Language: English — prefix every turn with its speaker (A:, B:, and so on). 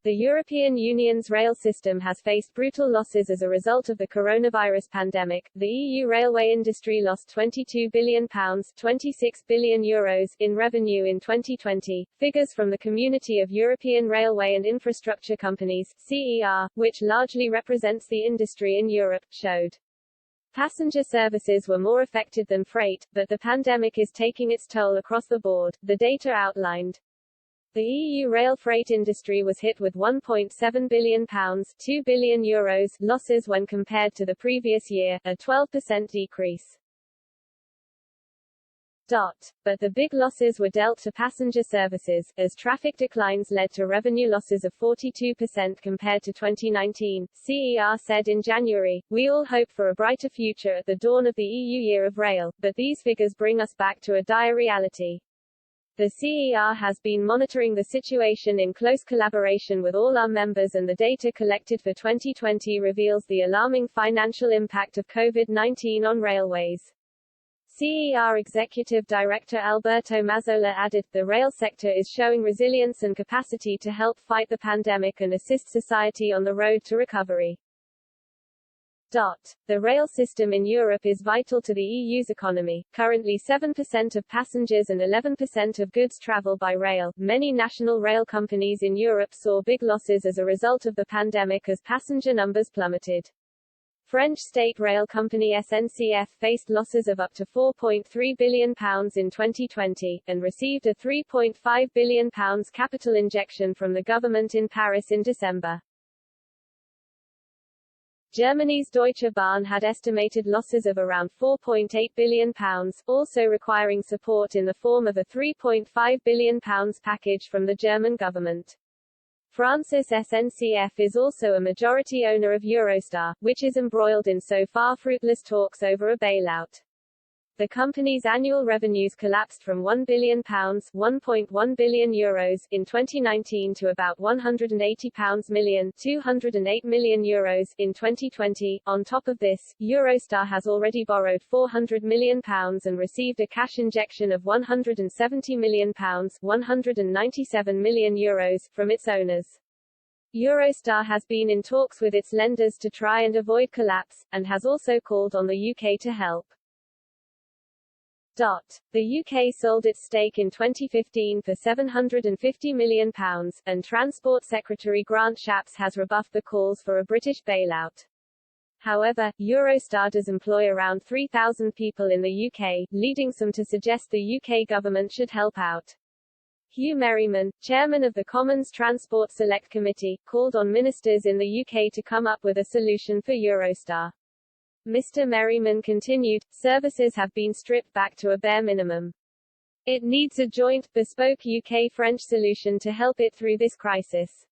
A: The European Union's rail system has faced brutal losses as a result of the coronavirus pandemic. The EU railway industry lost £22 billion (€26 billion) in revenue in 2020. Figures from the Community of European Railway and Infrastructure Companies (CER), which largely represents the industry in Europe, showed passenger services were more affected than freight, but the pandemic is taking its toll across the board, the data outlined. The EU rail freight industry was hit with £1.7 billion (€2 billion) losses when compared to the previous year, a 12% decrease. But the big losses were dealt to passenger services, as traffic declines led to revenue losses of 42% compared to 2019. CER said in January, "We all hope for a brighter future at the dawn of the EU Year of Rail, but these figures bring us back to a dire reality." The CER has been monitoring the situation in close collaboration with all our members, and the data collected for 2020 reveals the alarming financial impact of COVID-19 on railways. CER Executive Director Alberto Mazzola added, "The rail sector is showing resilience and capacity to help fight the pandemic and assist society on the road to recovery." The rail system in Europe is vital to the EU's economy. Currently 7% of passengers and 11% of goods travel by rail. Many national rail companies in Europe saw big losses as a result of the pandemic as passenger numbers plummeted. French state rail company SNCF faced losses of up to £4.3 billion in 2020, and received a £3.5 billion capital injection from the government in Paris in December. Germany's Deutsche Bahn had estimated losses of around £4.8 billion, also requiring support in the form of a £3.5 billion package from the German government. France's SNCF is also a majority owner of Eurostar, which is embroiled in so far fruitless talks over a bailout. The company's annual revenues collapsed from £1 billion (€1.1 billion) in 2019 to about £180 million (€208 million) in 2020. On top of this, Eurostar has already borrowed £400 million and received a cash injection of £170 million (€197 million) from its owners. Eurostar has been in talks with its lenders to try and avoid collapse, and has also called on the UK to help. The UK sold its stake in 2015 for £750 million, and Transport Secretary Grant Shapps has rebuffed the calls for a British bailout. However, Eurostar does employ around 3,000 people in the UK, leading some to suggest the UK government should help out. Hugh Merriman, chairman of the Commons Transport Select Committee, called on ministers in the UK to come up with a solution for Eurostar. Mr. Merriman continued, "Services have been stripped back to a bare minimum. It needs a joint, bespoke UK-French solution to help it through this crisis."